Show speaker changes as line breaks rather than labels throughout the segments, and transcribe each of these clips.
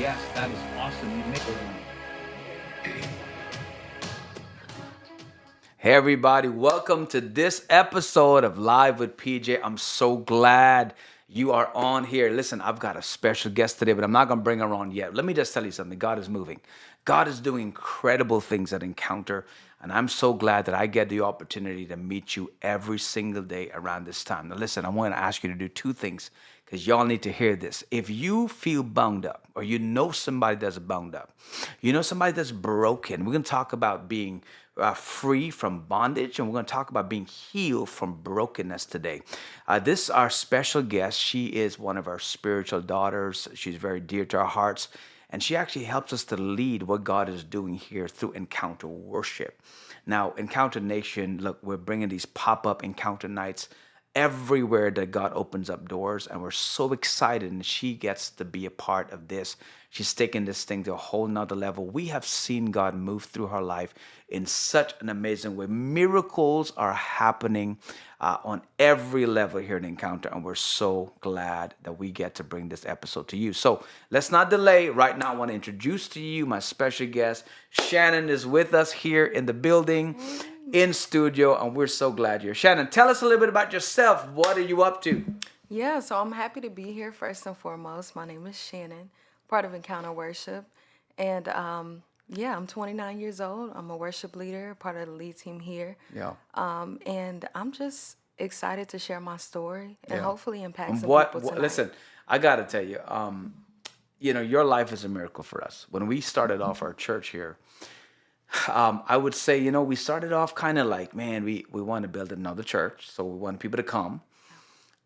Yes, that is awesome. You make Hey everybody, welcome to this episode of Live with PJ. I'm so glad you are on here. Listen, I've got a special guest today, but I'm not going to bring her on yet. Let me just tell you something. God is moving. God is doing incredible things at Encounter, and I'm so glad that I get the opportunity to meet you every single day around this time. Now listen, I want to ask you to do two things because y'all need to hear this. If you feel bound up or you know somebody that's bound up, you know somebody that's broken, we're going to talk about being free from bondage, and we're going to talk about being healed from brokenness today. This our special guest. She is one of our spiritual daughters. She's very dear to our hearts, and she actually helps us to lead what God is doing here through Encounter Worship. Now, Encounter Nation, look, we're bringing these pop-up encounter nights everywhere that God opens up doors, and we're so excited, and she gets to be a part of this. She's taking this thing to a whole nother level. We have seen God move through her life in such an amazing way. Miracles are happening on every level here in Encounter, and we're so glad that we get to bring this episode to you. So let's not delay. Right now, I want to introduce to you my special guest. Shannon is with us here in the building, in studio, and we're so glad you're. Shannon, tell us a little bit about yourself. What are you up to?
Yeah, so I'm happy to be here first and foremost. My name is Shannon, part of Encounter Worship. And I'm 29 years old. I'm a worship leader, part of the lead team here.
Yeah.
And I'm just excited to share my story and
Yeah.
hopefully impact some
What,
people tonight.
listen, I got to tell you, your life is a miracle for us. When we started off our church here, I would say, we started off kind of like, man, we want to build another church, so we want people to come.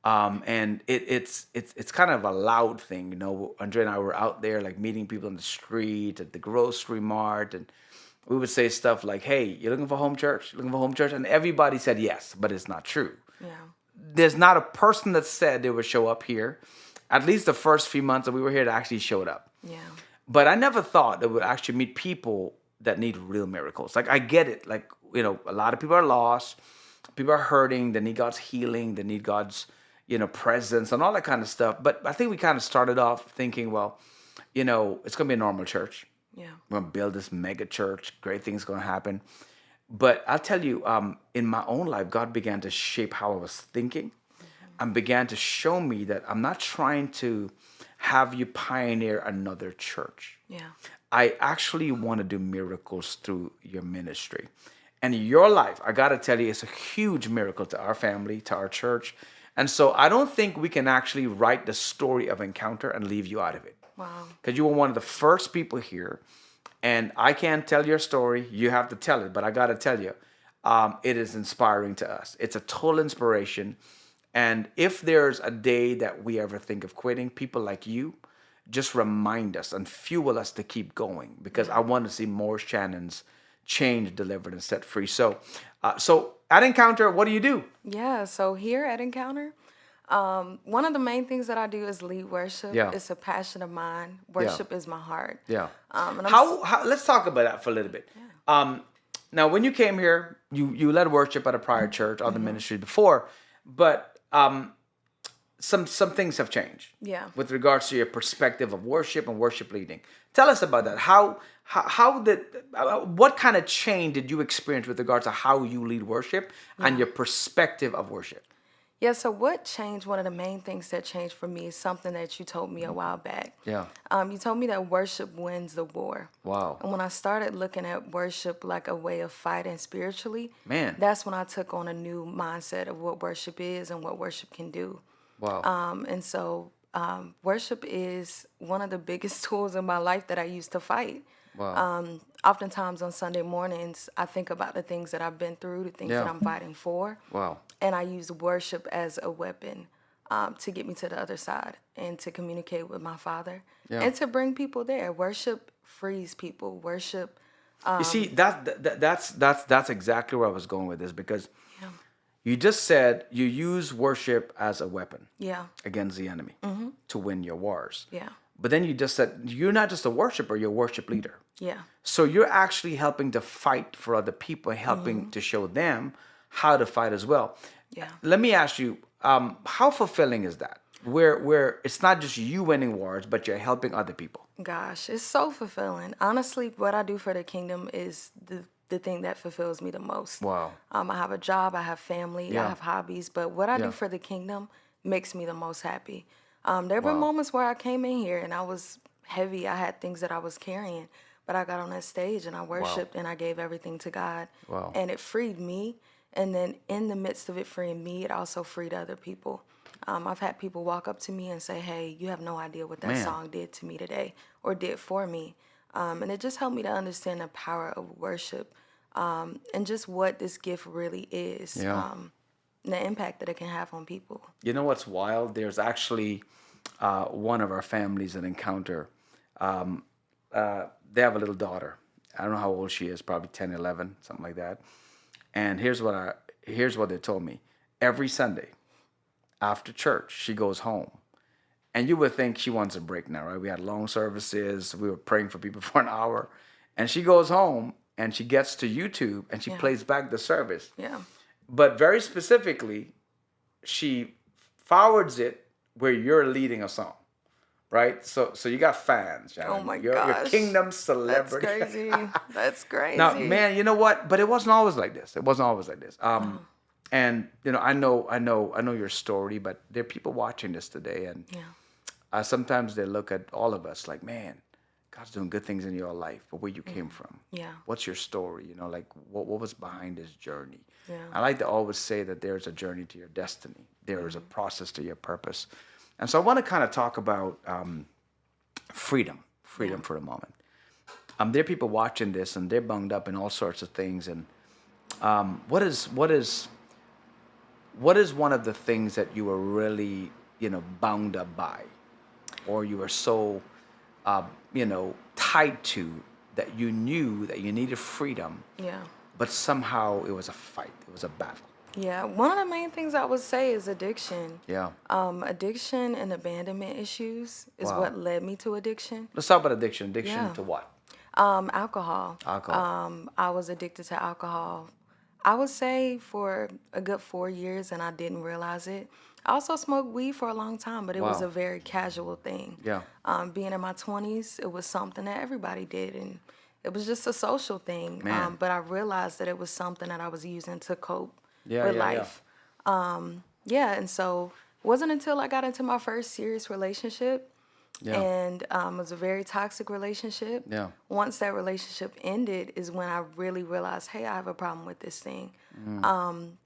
And it's kind of a loud thing, Andre and I were out there like meeting people on the street, at the grocery mart, and we would say stuff like, hey, you're looking for home church? Looking for home church? And everybody said yes, but it's not true.
Yeah.
There's not a person that said they would show up here. At least the first few months that we were here, that actually showed up.
Yeah.
But I never thought that we would actually meet people that need real miracles. Like, I get it. Like, a lot of people are lost. People are hurting. They need God's healing. They need God's, presence and all that kind of stuff. But I think we kind of started off thinking, well, it's going to be a normal church.
Yeah.
We're going to build this mega church. Great things going to happen. But I'll tell you, in my own life, God began to shape how I was thinking and began to show me that I'm not trying to have you pioneer another church.
Yeah.
I actually want to do miracles through your ministry. And your life, I got to tell you, it's a huge miracle to our family, to our church. And so I don't think we can actually write the story of Encounter and leave you out of it.
Wow.
Because you were one of the first people here. And I can't tell your story. You have to tell it. But I got to tell you, it is inspiring to us. It's a total inspiration. And if there's a day that we ever think of quitting, people like you just remind us and fuel us to keep going, because I want to see more Shannons changed, delivered, and set free. So at Encounter, what do you do?
Yeah, so here at Encounter, one of the main things that I do is lead worship.
Yeah.
It's a passion of mine. Worship is my heart.
Yeah.
And
How? Let's talk about that for a little bit. Now, when you came here, you led worship at a prior church, other ministry before, but some things have changed.
Yeah.
With regards to your perspective of worship and worship leading. Tell us about that. What kind of change did you experience with regards to how you lead worship and your perspective of worship?
Yeah, so what changed, one of the main things that changed for me is something that you told me a while back.
Yeah.
You told me that worship wins the war.
Wow.
And when I started looking at worship like a way of fighting spiritually,
Man.
that's when I took on a new mindset of what worship is and what worship can do.
Wow.
And so worship is one of the biggest tools in my life that I use to fight.
Wow.
Oftentimes on Sunday mornings, I think about the things that I've been through, the things that I'm fighting for.
Wow.
And I use worship as a weapon to get me to the other side and to communicate with my Father and to bring people there. Worship frees people. Worship.
You see, that's exactly where I was going with this, because you just said you use worship as a weapon against the enemy to win your wars.
Yeah.
But then you just said you're not just a worshiper, you're a worship leader.
Yeah.
So you're actually helping to fight for other people, helping to show them how to fight as well.
Yeah.
Let me ask you, how fulfilling is that? where it's not just you winning wars, but you're helping other people.
Gosh, it's so fulfilling. Honestly, what I do for the kingdom is the thing that fulfills me the most.
Wow.
I have a job, I have family, I
Yeah.
have hobbies, but what I
Yeah.
do for the kingdom makes me the most happy. There have been
Wow.
moments where I came in here and I was heavy. I had things that I was carrying, but I got on that stage and I worshiped and I gave everything to God.
Wow.
And it freed me. And then in the midst of it freeing me, it also freed other people. I've had people walk up to me and say, "Hey, you have no idea what that
Man.
song did to me today or did for me." And it just helped me to understand the power of worship, and just what this gift really is,
Yeah.
and the impact that it can have on people.
You know what's wild? There's actually one of our families an encounter. They have a little daughter. I don't know how old she is, probably 10, 11, something like that. And here's what they told me. Every Sunday after church, she goes home. And you would think she wants a break now, right? We had long services. We were praying for people for an hour. And she goes home and she gets to YouTube and she
Yeah.
plays back the service.
Yeah.
But very specifically, she forwards it where you're leading a song, right? So you got fans, Shannon.
Oh my
You're
gosh.
kingdom
That's
celebrity.
crazy. That's crazy.
Now, man, you know what? But it wasn't always like this. It wasn't always like this. And you know, I know your story, but there are people watching this today, and
Yeah.
sometimes they look at all of us like, man, God's doing good things in your life, but where you came from,
Yeah.
what's your story? You know, like what was behind this journey?
Yeah.
I like to always say that there's a journey to your destiny. There is a process to your purpose, and so I want to kind of talk about freedom for a moment. There are people watching this, and they're bunged up in all sorts of things. And what is one of the things that you were really, bound up by, or you were so, tied to, that you knew that you needed freedom,
Yeah.
but somehow it was a fight, it was a battle.
Yeah. One of the main things I would say is addiction.
Yeah.
Addiction and abandonment issues is
Wow.
what led me to addiction.
Let's talk about addiction. Addiction
Yeah.
to what?
Alcohol.
Alcohol.
I was addicted to alcohol, I would say, for a good 4 years, and I didn't realize it. I also smoked weed for a long time, but it was
Wow.
a very casual thing.
Yeah.
Being in my 20s, it was something that everybody did, and it was just a social thing.
Man.
But I realized that it was something that I was using to cope
Yeah,
with
yeah, yeah.
life. And so it wasn't until I got into my first serious relationship,
Yeah.
and it was a very toxic relationship.
Yeah.
Once that relationship ended is when I really realized, hey, I have a problem with this thing.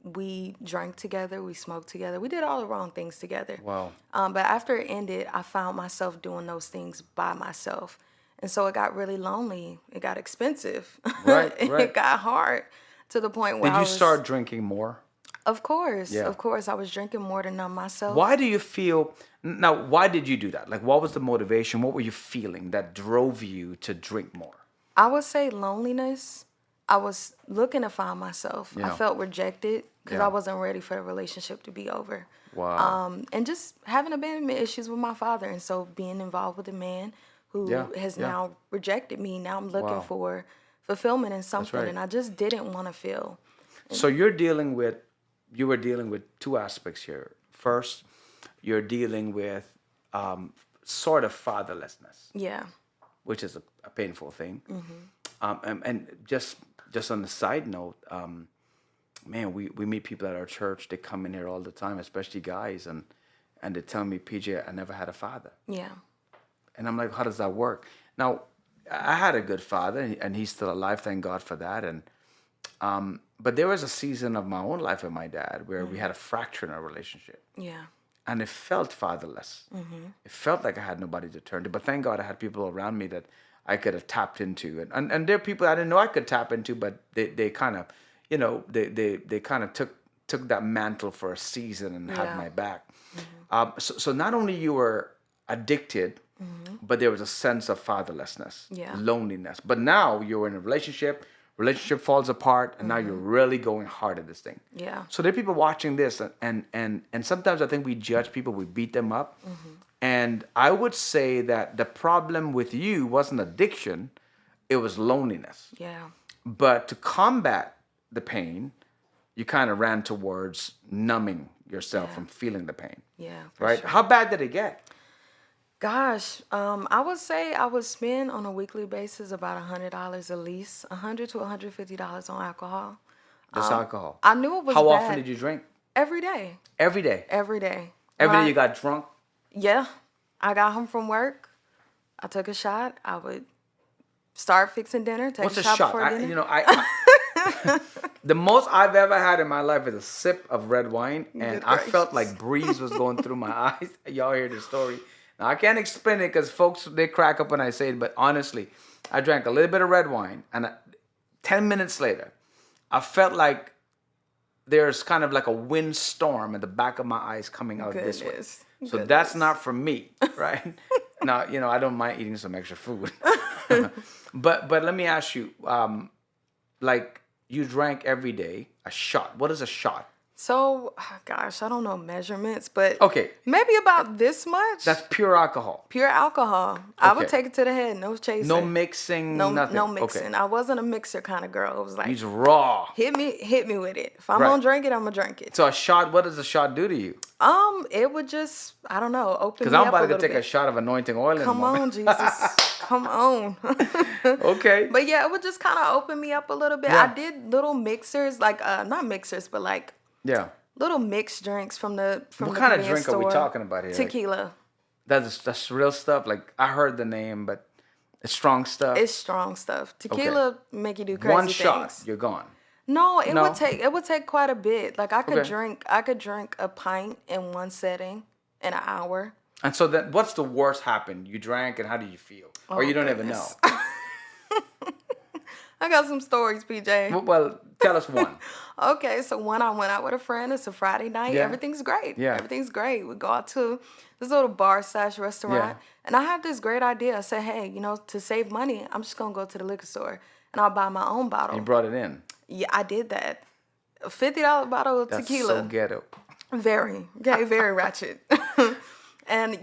We drank together, we smoked together, we did all the wrong things together.
Wow.
But after it ended, I found myself doing those things by myself. And so it got really lonely. It got expensive.
Right,
It
right.
got hard to the point where
Did
I
you
was...
start drinking more?
Of course.
Yeah.
Of course. I was drinking more to numb myself.
Why do you feel now? Why did you do that? Like, what was the motivation? What were you feeling that drove you to drink more?
I would say loneliness. I was looking to find myself.
Yeah.
I felt rejected because
Yeah.
I wasn't ready for the relationship to be over.
Wow.
And just having abandonment issues with my father. And so being involved with a man who
Yeah,
has
yeah.
now rejected me. Now I'm looking
Wow.
for fulfillment in something.
right.
And I just didn't want to feel.
So you were dealing with two aspects here. First, you're dealing with sort of fatherlessness,
Yeah.
which is a painful thing. And just on the side note, man, we meet people at our church. They come in here all the time, especially guys, and they tell me, PJ, I never had a father.
Yeah.
And I'm like, how does that work? Now, I had a good father, and he's still alive. Thank God for that. And but there was a season of my own life with my dad where we had a fracture in our relationship,
Yeah.
and it felt fatherless. It felt like I had nobody to turn to. But thank God I had people around me that I could have tapped into, and there are people I didn't know I could tap into, but they kind of, they kind of took that mantle for a season and had
Yeah.
my back. So not only you were addicted, but there was a sense of fatherlessness,
Yeah.
loneliness. But now you're in a relationship falls apart, and now you're really going hard at this thing.
Yeah.
So there are people watching this, and sometimes I think we judge people, we beat them up. And I would say that the problem with you wasn't addiction, it was loneliness.
Yeah.
But to combat the pain, you kind of ran towards numbing yourself
Yeah.
from feeling the pain,
Yeah, for
right?
sure.
How bad did it get?
Gosh, I would say I would spend on a weekly basis about $100 at least, $100 to $150 on alcohol.
Just alcohol.
I knew it was
How often
bad
did you drink?
every day,
Every day.
every day.
Every day
Right?
you got drunk?
Yeah, I got home from work. I took a shot. I would start fixing dinner, take
What's
a
a
shot
shot?
before dinner.
The most I've ever had in my life is a sip of red wine, and
Good
I felt
gracious.
like breeze was going through my eyes. Y'all hear the story. Now, I can't explain it because folks, they crack up when I say it, but honestly, I drank a little bit of red wine, and 10 minutes later, I felt like there's kind of like a windstorm at the back of my eyes coming out this way.
Goodness.
So that's
Goodness.
not for me, right? Now, I don't mind eating some extra food. But let me ask you, like you drank every day a shot. What is a shot?
So, gosh, I don't know measurements, but
Okay,
maybe about this much.
that's pure alcohol.
Pure alcohol. I would
Okay.
take it to the head, no chasing.
No mixing,
no,
nothing.
no mixing.
Okay.
I wasn't a mixer kind of girl. It was like,
He's raw.
hit me with it. If I'm
Right.
gonna drink it, I'm gonna drink it.
So a shot, what does a shot do to you?
It would just, I don't know, open
Because
me
I'm
up
about
a
to go
little
take a
bit.
shot of anointing oil in a
Come on,
moment.
Jesus. Come on.
Okay.
But yeah, it would just kind of open me up a little bit.
Yeah.
I did little mixers, like not mixers, but like
Yeah.
little mixed drinks from the
What kind of
convenience
drink are we
store.
talking about here? Like,
Tequila.
that's real stuff. Like I heard the name, but it's strong stuff.
It's strong stuff. Tequila make you do crazy
One
things.
shot, you're gone.
No, it
No?
would take quite a bit. Like I could
Okay.
drink a pint in one setting in an hour.
And so then, what's the worst happened? You drank, and how do you feel? Or you don't even know?
Goodness. I got some stories, PJ.
Well, tell us one.
Okay, so when I went out with a friend, it's a Friday night.
Yeah.
Everything's great.
Yeah.
Everything's great. We go out to this little bar / restaurant.
Yeah.
And I had this great idea. I said, hey, to save money, I'm just going to go to the liquor store and I'll buy my own bottle.
You brought it in.
Yeah, I did that. A $50 bottle of
That's
tequila.
so ghetto.
Very, very ratchet. And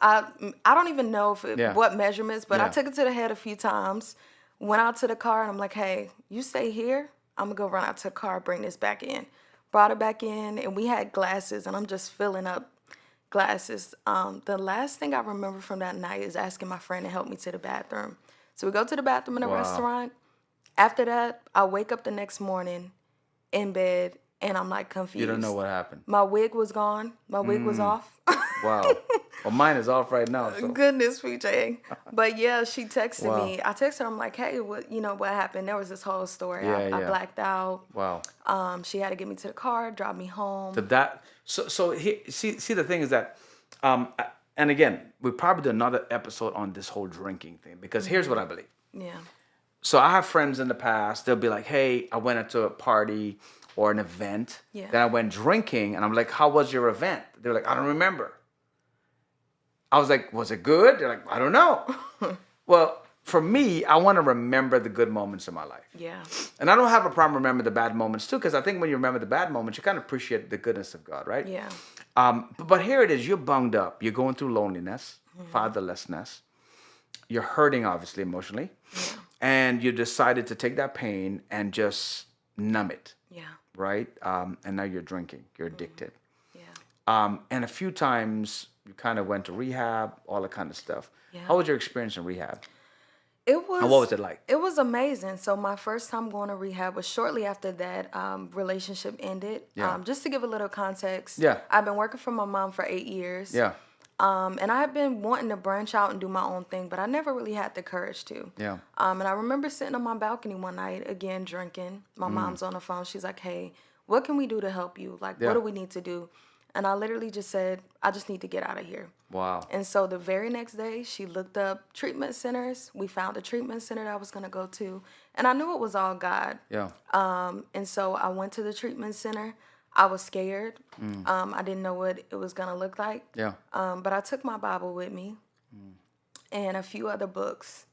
I don't even know what measurements, but I
Yeah.
took it to the head a few times. Went out to the car and I'm like, hey, you stay here. I'm gonna go run out to the car, bring this back in. Brought it back in, and we had glasses, and I'm just filling up glasses. The last thing I remember from that night is asking my friend to help me to the bathroom. So we go to the bathroom in the
Wow.
restaurant. After that, I wake up the next morning in bed, and I'm like confused.
You don't know what happened.
My wig was gone. My wig was off.
Wow. Well, mine is off right now. So.
Goodness, PJ. But yeah, she texted
Wow.
me. I texted her. I'm like, hey, what happened? There was this whole story. I
Yeah.
blacked out.
Wow.
She had to get me to the car, drop me home.
So see the thing is that, and again, we probably do another episode on this whole drinking thing because here's what I believe.
Yeah.
So I have friends in the past. They'll be like, "Hey, I went to a party or an event.
Yeah.
Then I went drinking, and I'm like, how was your event?" They're like, "I don't remember." I was like, "Was it good?" They're like, "I don't know." Well, for me, I want to remember the good moments in my life.
Yeah.
And I don't have a problem remembering the bad moments too, because I think when you remember the bad moments, you kind of appreciate the goodness of God, right?
Yeah.
But here it is, you're bunged up. You're going through loneliness, fatherlessness. You're hurting, obviously, emotionally.
Yeah.
And you decided to take that pain and just numb it,
Yeah.
right? And now you're drinking. You're addicted.
Yeah.
And a few times you kind of went to rehab, all that kind of stuff.
Yeah.
How was your experience in rehab?
It was.
And what was it like?
It was amazing. So my first time going to rehab was shortly after that relationship ended.
Yeah.
Just to give a little context.
Yeah.
I've been working for my mom for 8 years.
Yeah.
And I had been wanting to branch out and do my own thing, but I never really had the courage to.
Yeah.
And I remember sitting on my balcony one night, again, drinking. My mom's on the phone. She's like, hey, what can we do to help you? Like,
Yeah.
what do we need to do? And I literally just said, I just need to get out of here.
Wow.
And so the very next day, she looked up treatment centers. We found a treatment center that I was going to go to. And I knew it was all God.
Yeah.
And so I went to the treatment center. I was scared. I didn't know what it was going to look like.
Yeah.
But I took my Bible with me and a few other books.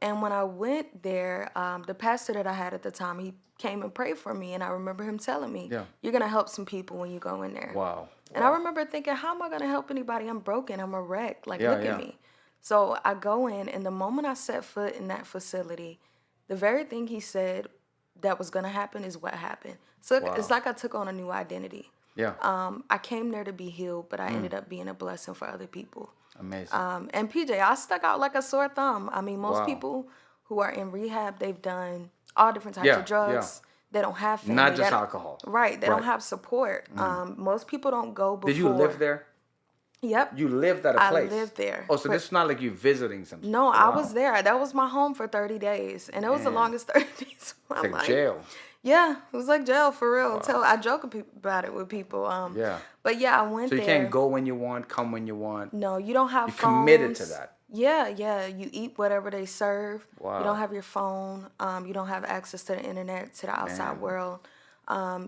And when I went there, the pastor that I had at the time, he came and prayed for me. And I remember him telling me,
Yeah.
you're going to help some people when you go in there.
Wow.
And I remember thinking, how am I going to help anybody? I'm broken. I'm a wreck. Like,
Yeah,
look
yeah.
at me. So I go in, and the moment I set foot in that facility, the very thing he said that was going to happen is what happened. So
Wow.
it's like I took on a new identity.
Yeah.
I came there to be healed, but I ended up being a blessing for other people.
Amazing.
And PJ, I stuck out like a sore thumb. I mean, most
Wow.
people who are in rehab, they've done all different types
Yeah,
of drugs. They don't have family.
Not just
They don't-
alcohol.
Right. They
Right.
don't have support. Most people don't go before.
Did you live there?
Yep.
You lived at a place?
I lived there.
Oh, so this is not like you visiting something.
No,
Wow.
I was there. That was my home for 30 days. And it was the
Man.
longest 30 days of my
It's like
life.
jail.
Yeah, it was like jail for real. Until I joke about it with people.
Yeah.
But yeah, I went
So you
there.
can't go when you want, come when you want.
No, you don't have
You're
phones.
committed to that.
Yeah. You eat whatever they serve.
Wow.
You don't have your phone. You don't have access to the internet, to the outside
Man.
world.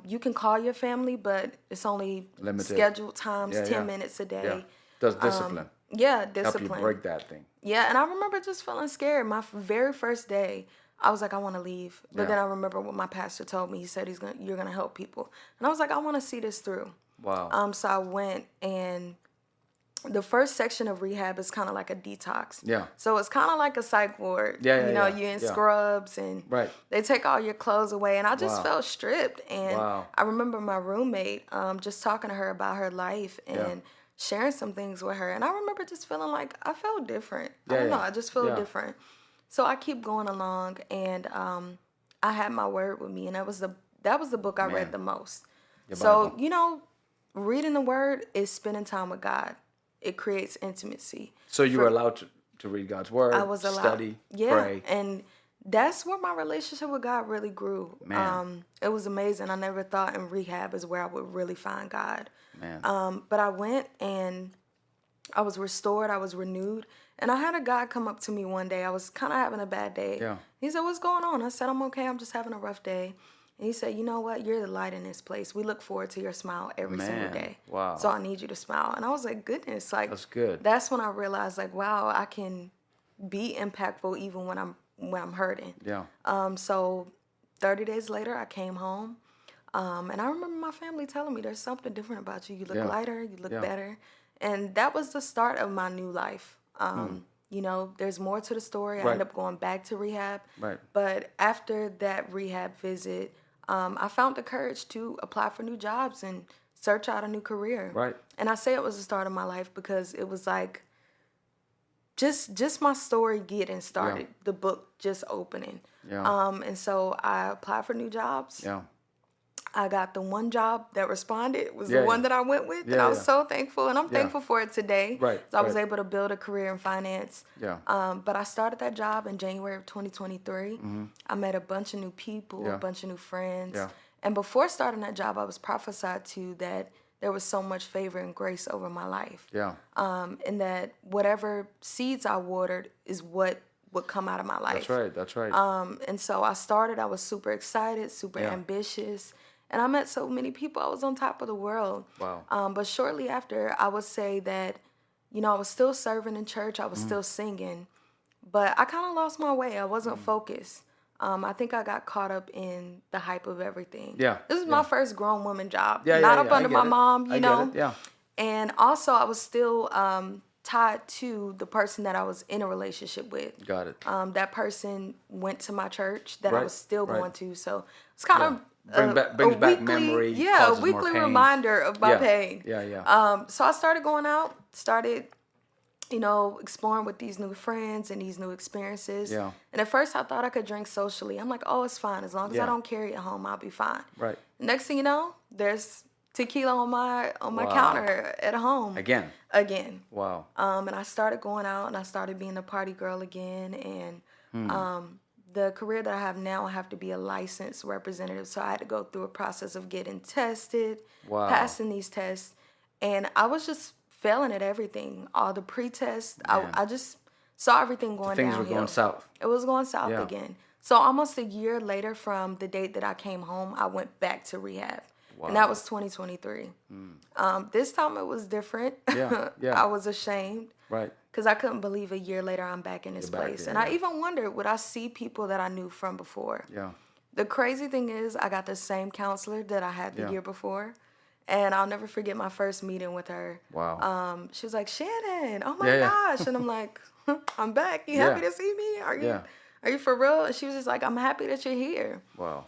You can call your family, but it's only
Limited.
scheduled times,
Yeah,
10
yeah.
minutes a day.
Yeah. Does discipline.
Yeah,
Help
discipline.
you break that thing.
Yeah, and I remember just feeling scared. My very first day, I was like, I want to leave. But
Yeah.
then I remember what my pastor told me. He said you're gonna help people, and I was like, I want to see this through.
Wow.
So I went, and the first section of rehab is kind of like a detox.
Yeah.
So it's kind of like a psych ward.
Yeah,
You know,
yeah,
you're in
yeah.
scrubs, and
Right.
they take all your clothes away, and I just
Wow.
felt stripped. And
Wow.
I remember my roommate just talking to her about her life and sharing some things with her, and I remember just feeling like I felt different. I don't know, I just feel different. So I keep going along, and I had my word with me, and that was the book I read the most.
Your
So
Bible.
reading the word is spending time with God. It creates intimacy.
So you were allowed to read God's word,
I was allowed,
study, pray.
and that's where my relationship with God really grew.
Man.
It was amazing. I never thought in rehab is where I would really find God.
Man.
But I went, and I was restored. I was renewed. And I had a guy come up to me one day. I was kind of having a bad day.
Yeah.
He said, "What's going on?" I said, "I'm okay. I'm just having a rough day." And he said, "You know what? You're the light in this place. We look forward to your smile every single
Man.
day.
Wow.
So I need you to smile." And I was like, goodness, like
That's good.
That's when I realized, like, wow, I can be impactful even when I'm hurting.
Yeah.
So 30 days later, I came home. And I remember my family telling me, "There's something different about you. You look lighter, you look better." And that was the start of my new life. You know, there's more to the story. I
Right.
ended up going back to rehab.
Right.
But after that rehab visit, I found the courage to apply for new jobs and search out a new career.
Right.
And I say it was the start of my life because it was like just my story getting started, the book just opening.
Yeah.
And so I applied for new jobs.
Yeah.
I got the one job that responded, was
Yeah,
the one
yeah.
that I went with, and
Yeah,
I was
yeah.
so thankful, and I'm
Yeah.
thankful for it today.
Right,
So I was
right.
able to build a career in finance.
Yeah.
But I started that job in January of 2023. I met a bunch of new people,
Mm-hmm. Yeah.
a bunch of new friends.
Yeah.
And before starting that job, I was prophesied to that there was so much favor and grace over my life.
Yeah.
And that whatever seeds I watered is what would come out of my life.
That's right. That's right.
And so I started, I was super excited, super
Yeah.
ambitious, and I met so many people. I was on top of the world.
Wow.
But shortly after, I would say that, you know, I was still serving in church, I was
Mm.
still singing, but I kind of lost my way. I wasn't focused. I think I got caught up in the hype of everything.
Yeah,
This is my first grown woman job.
Yeah,
Not
yeah,
up
yeah, I
under
get
my
it.
mom,
I
you
get
know?
it, yeah.
And also, I was still tied to the person that I was in a relationship with.
Got it.
That person went to my church that I
Right,
was still
right.
going to. So it's kind of
Brings back memory,
Yeah,
causes
a
more
weekly
pain.
reminder of my
Yeah,
pain.
yeah, yeah.
So I started going out, you know, exploring with these new friends and these new experiences.
Yeah.
And at first I thought I could drink socially. I'm like, oh, it's fine. As long as
Yeah.
I don't carry it home, I'll be fine.
Right.
Next thing you know, there's tequila on my
Wow.
counter at home.
Again. Wow.
And I started going out and I started being a party girl again. And the career that I have now, I have to be a licensed representative. So I had to go through a process of getting tested,
Wow.
passing these tests. And I was just failing at everything. All the pre-tests, I just saw everything going
Things
downhill.
were going south.
It was going south
Yeah.
again. So almost a year later from the date that I came home, I went back to rehab. And that
Wow.
was 2023. This time it was different.
Yeah, yeah.
I was ashamed
Right.
because I couldn't believe a year later I'm back in this
You're back
place.
there,
And I
yeah.
even wondered, would I see people that I knew from before?
Yeah.
The crazy thing is I got the same counselor that I had the
Yeah.
year before. And I'll never forget my first meeting with her.
Wow.
She was like, Shannon, oh my
Yeah, yeah.
gosh. And I'm like, I'm back. You
Yeah.
happy to see me? Are you?
Yeah.
are you for real? And she was just like, I'm happy that you're here.
Wow.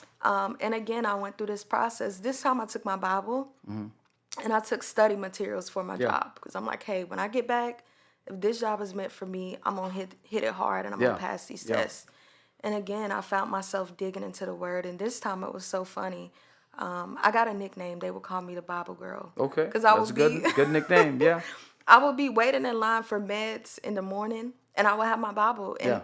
And again, I went through this process. This time I took my Bible and I took study materials for my
Yeah.
job because I'm like, hey, when I get back, if this job is meant for me, I'm going to hit it hard and I'm going
Yeah.
to pass these
Yeah.
tests. And again, I found myself digging into the word. And this time it was so funny. I got a nickname. They would call me the Bible girl.
Okay.
Because I
That's a
would
good
be
good nickname. Yeah.
I would be waiting in line for meds in the morning and I would have my Bible. And
Yeah.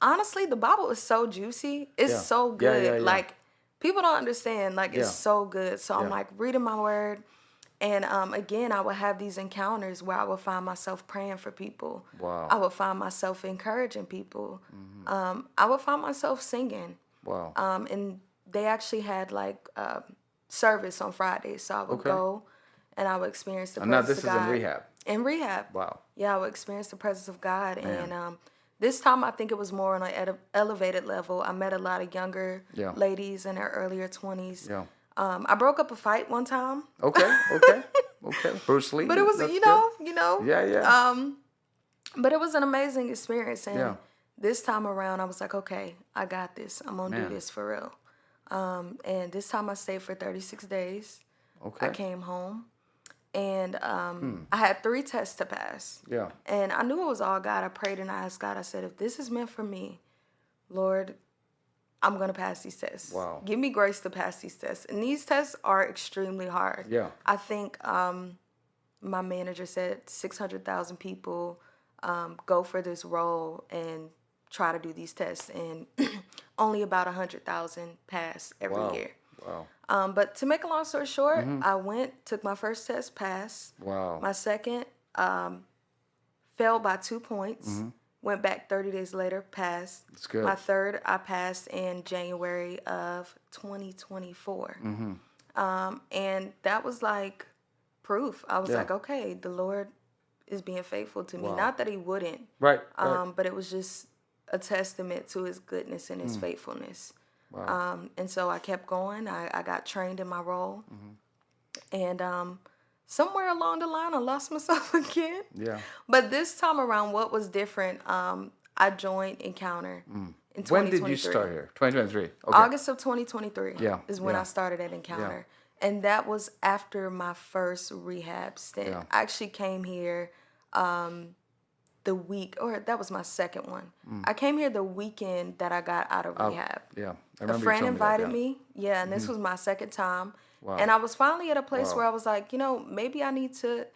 honestly, the Bible is so juicy. It's
Yeah.
so
Yeah,
good.
yeah, yeah.
Like, people don't understand. Like,
Yeah.
it's so good. So I'm
Yeah.
like reading my word. And again, I would have these encounters where I would find myself praying for people.
Wow.
I would find myself encouraging people. I would find myself singing.
Wow.
And they actually had like service on Fridays. So I would
Okay.
go and I would experience the
And now
presence
this
of
is in
God.
rehab.
In rehab.
Wow.
Yeah, I would experience the presence of God.
Man.
And this time I think it was more on an elevated level. I met a lot of younger
Yeah.
ladies in their earlier 20s.
Yeah.
I broke up a fight one time.
Okay. Okay. Okay. Bruce Lee.
But it was,
That's
you
good.
know.
Yeah. Yeah.
But it was an amazing experience. And
Yeah.
this time around, I was like, okay, I got this. I'm going to
Man.
do this for real. And this time I stayed for 36 days.
Okay.
I came home. And I had 3 tests to pass.
Yeah.
And I knew it was all God. I prayed and I asked God, I said, if this is meant for me, Lord, I'm going to pass these tests.
Wow.
Give me grace to pass these tests. And these tests are extremely hard.
Yeah.
I think my manager said 600,000 people go for this role and try to do these tests. And only about 100,000 pass every
Wow.
year.
Wow.
But to make a long story short, I went, took my first test, passed.
Wow.
My second failed by 2 points. Went back 30 days later, passed.
That's good.
My third, I passed in January of 2024. And that was like proof. I was
Yeah.
like, okay, the Lord is being faithful to me.
Wow.
Not that he wouldn't,
Right. Right.
but it was just a testament to his goodness and his faithfulness.
Wow.
And so I kept going. I got trained in my role. And somewhere along the line, I lost myself again.
Yeah.
But this time around, what was different, I joined Encounter in 2023.
When did you start here? 2023. Okay.
August of 2023
Yeah,
is when
yeah.
I started at Encounter. And that was after my first rehab stint.
Yeah.
I actually came here the week, or that was my second one. I came here the weekend that I got out of rehab.
Yeah. I
A
remember you
friend
telling
invited
that, yeah.
me, and this was my second time.
Wow.
And I was finally at a place
Wow.
where I was like, maybe I need to,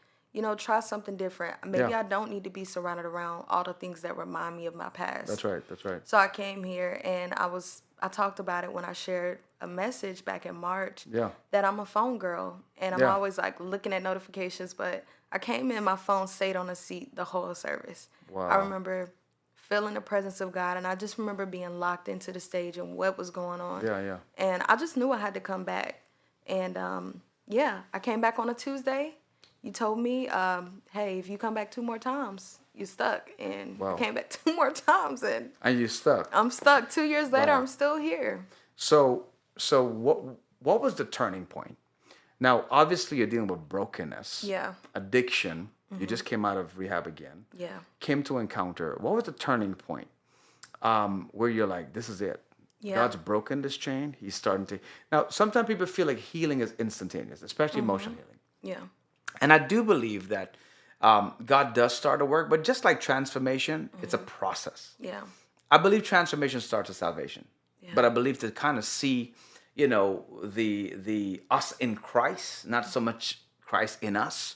try something different. Maybe
Yeah.
I don't need to be surrounded around all the things that remind me of my past.
That's right. That's right.
So I came here and I talked about it when I shared a message back in March
Yeah.
that I'm a phone girl and I'm
Yeah.
always like looking at notifications, but I came in, my phone stayed on the seat the whole service.
Wow.
I remember feeling the presence of God and I just remember being locked into the stage and what was going on.
Yeah. Yeah.
And I just knew I had to come back. And I came back on a Tuesday. You told me, hey, if you come back 2 more times, you're stuck. And
Wow.
I came back 2 more times and
And you stuck.
I'm stuck. 2 years later,
Wow.
I'm still here.
So what was the turning point? Now, obviously, you're dealing with brokenness,
Yeah.
addiction. You just came out of rehab again.
Yeah.
Came to Encounter. What was the turning point where you're like, this is it?
Yeah.
God's broken this chain. He's starting to. Now, sometimes people feel like healing is instantaneous, especially emotional healing.
Yeah.
And I do believe that God does start a work, but just like transformation, it's a process.
Yeah.
I believe transformation starts with salvation, but I believe to kind of see, the us in Christ, not so much Christ in us.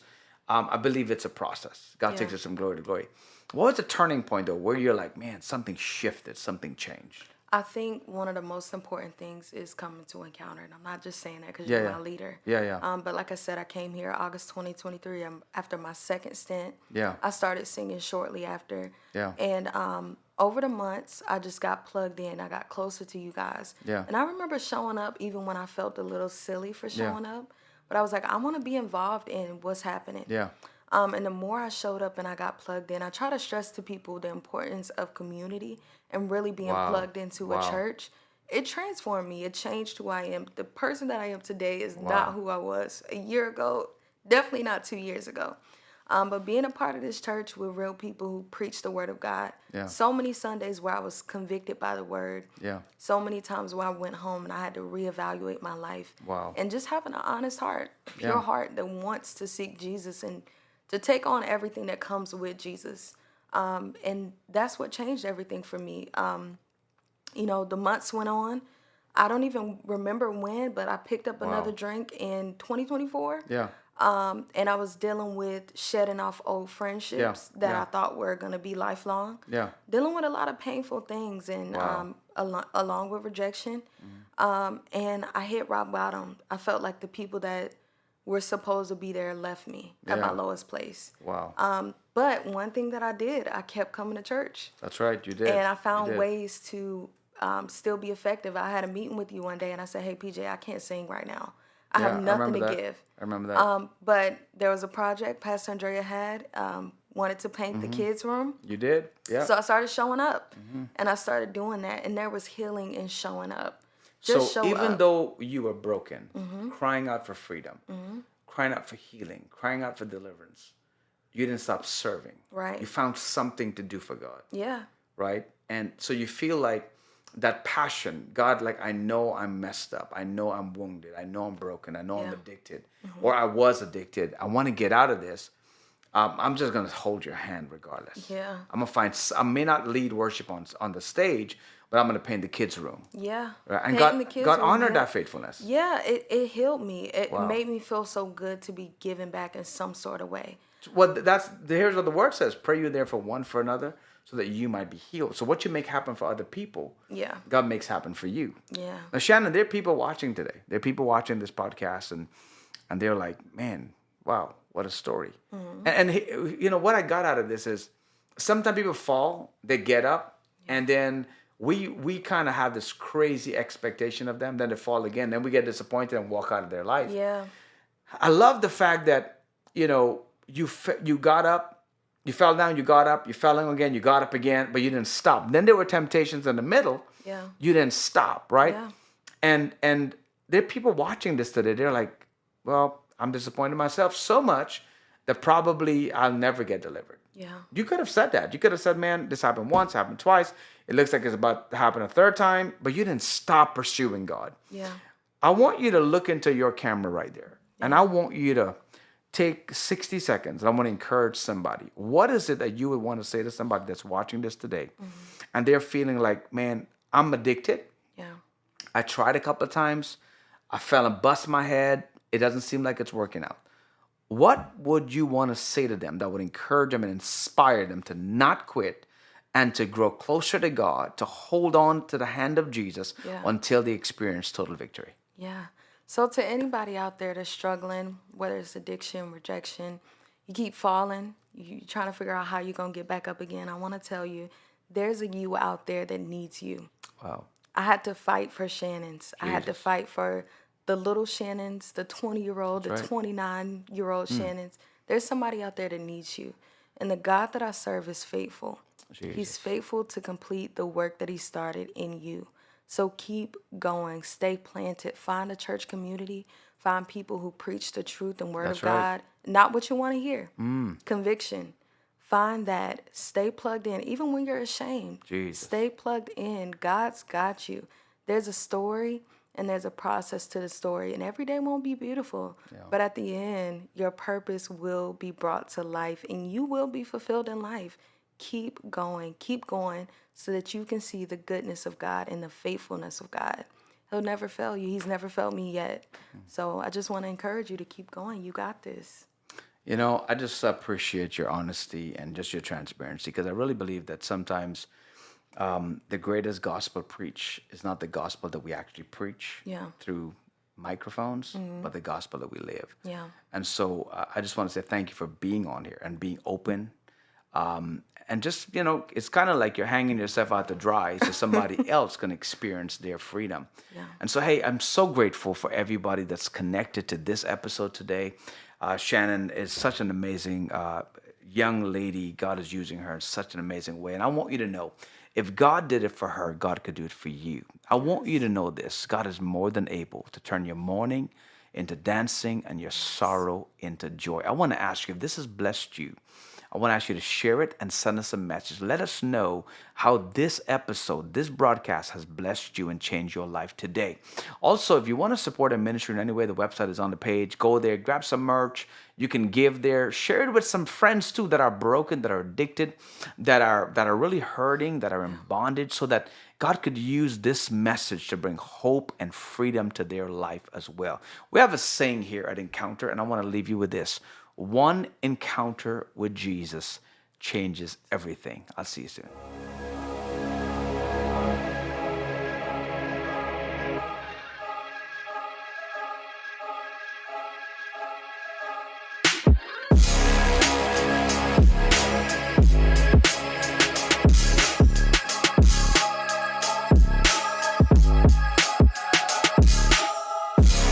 I believe it's a process. God takes us from glory to glory. What was the turning point though, where you're like, man, something shifted, something changed?
I think one of the most important things is coming to Encounter. And I'm not just saying that because
Yeah,
you're
yeah.
my leader.
Yeah, yeah.
But like I said, I came here August 2023 after my second stint.
Yeah.
I started singing shortly after.
Yeah.
And over the months, I just got plugged in. I got closer to you guys.
Yeah.
And I remember showing up even when I felt a little silly for showing up. But I was like, I want to be involved in what's happening.
Yeah.
And the more I showed up and I got plugged in, I try to stress to people the importance of community and really being
Wow.
plugged into
Wow.
a church. It transformed me. It changed who I am. The person that I am today is not who I was a year ago, definitely not 2 years ago. But being a part of this church with real people who preach the word of God,
Yeah.
so many Sundays where I was convicted by the word,
Yeah.
so many times where I went home and I had to reevaluate my life.
Wow.
And just having an honest heart, a pure
Yeah.
heart that wants to seek Jesus and to take on everything that comes with Jesus. And that's what changed everything for me. The months went on. I don't even remember when, but I picked up another
Wow.
drink in 2024.
Yeah.
And I was dealing with shedding off old
Yeah.
friendships that
Yeah.
I thought were going to be lifelong.
Yeah.
Dealing with a lot of painful things and
Wow.
along with rejection. And I hit rock bottom. I felt like the people that were supposed to be there left me at my
Yeah.
lowest place.
Wow.
But one thing that I did, I kept coming to church.
That's right. You did.
And I
You
found
did.
ways to still be effective. I had a meeting with you one day and I said, hey, PJ, I can't sing right now. I
Yeah,
have
I
nothing
remember
to
that.
give.
I remember that.
But there was a project Pastor Andrea had, wanted to paint the
Mm-hmm.
kids' room.
You did. Yeah.
So I started showing up
Mm-hmm.
and I started doing that. And there was healing in showing up.
So
Just show
even
up.
though you were broken, crying out for freedom, crying out for healing, crying out for deliverance, you didn't stop serving.
Right.
You found something to do for God,
Yeah.
right? And so you feel like that passion, God, like, I know I'm messed up. I know I'm wounded. I know I'm broken. I know I'm
Yeah.
addicted, or I was addicted. I want to get out of this. I'm just going to hold your hand regardless.
Yeah.
I'm going to find, I may not lead worship on the stage, but I'm going to paint the kids' room.
Yeah.
Right? And
Painting the kids'
God
room,
honored
yeah.
that faithfulness.
Yeah, it healed me. It
Wow.
made me feel so good to be given back in some sort of way.
Well, here's what the word says: pray you there for one for another, so that you might be healed. So what you make happen for other people,
Yeah.
God makes happen for you.
Yeah.
Now, Shannon, there are people watching today. There are people watching this podcast, and they're like, man, wow, what a story. What I got out of this is sometimes people fall, they get up, and then we kind of have this crazy expectation of them. Then they fall again. Then we get disappointed and walk out of their life.
Yeah.
I love the fact that, you got up, you fell down, you got up, you fell down again, you got up again, but you didn't stop. Then there were temptations in the middle.
Yeah.
You didn't stop, right?
Yeah.
And there are people watching this today. They're like, well, I'm disappointed in myself so much that probably I'll never get delivered.
Yeah.
You could have said that. You could have said, man, this happened once, happened twice. It looks like it's about to happen a third time, but you didn't stop pursuing God.
Yeah.
I want you to look into your camera right there. And I want you to take 60 seconds. I want to encourage somebody. What is it that you would want to say to somebody that's watching this today? And they're feeling like, man, I'm addicted.
Yeah.
I tried a couple of times. I fell and bust my head. It doesn't seem like it's working out. What would you want to say to them that would encourage them and inspire them to not quit and to grow closer to God, to hold on to the hand of Jesus until they experience total victory?
Yeah. So to anybody out there that's struggling, whether it's addiction, rejection, you keep falling, you're trying to figure out how you're going to get back up again, I want to tell you, there's a you out there that needs you.
Wow.
I had to fight for Shannons. I had to fight for the little Shannons, the 20-year-old, the 29-year-old Shannons. There's somebody out there that needs you. And the God that I serve is faithful.
Jesus.
He's faithful to complete the work that he started in you. So keep going, stay planted, find a church community, find people who preach the truth and word
That's
of
right.
God, not what you want to hear. Conviction. Find that, stay plugged in, even when you're ashamed.
Jesus.
Stay plugged in. God's got you. There's a story and there's a process to the story, and every day won't be beautiful. But at the end, your purpose will be brought to life and you will be fulfilled in life. Keep going so that you can see the goodness of God and the faithfulness of God. He'll never fail you. He's never failed me yet. So I just want to encourage you to keep going. You got this.
I just appreciate your honesty and just your transparency, because I really believe that sometimes the greatest gospel preach is not the gospel that we actually preach through microphones, but the gospel that we live.
Yeah.
And so I just want to say thank you for being on here and being open. And just, it's kind of like you're hanging yourself out to dry so somebody else can experience their freedom.
Yeah.
And so, hey, I'm so grateful for everybody that's connected to this episode today. Shannon is such an amazing young lady. God is using her in such an amazing way. And I want you to know, if God did it for her, God could do it for you. I want you to know this. God is more than able to turn your mourning into dancing and your sorrow into joy. I want to ask you, if this has blessed you, I want to ask you to share it and send us a message. Let us know how this episode, this broadcast has blessed you and changed your life today. Also, if you want to support our ministry in any way, the website is on the page. Go there, grab some merch. You can give there. Share it with some friends too that are broken, that are addicted, that are really hurting, that are in bondage, so that God could use this message to bring hope and freedom to their life as well. We have a saying here at Encounter, and I want to leave you with this. One encounter with Jesus changes everything. I'll see you soon.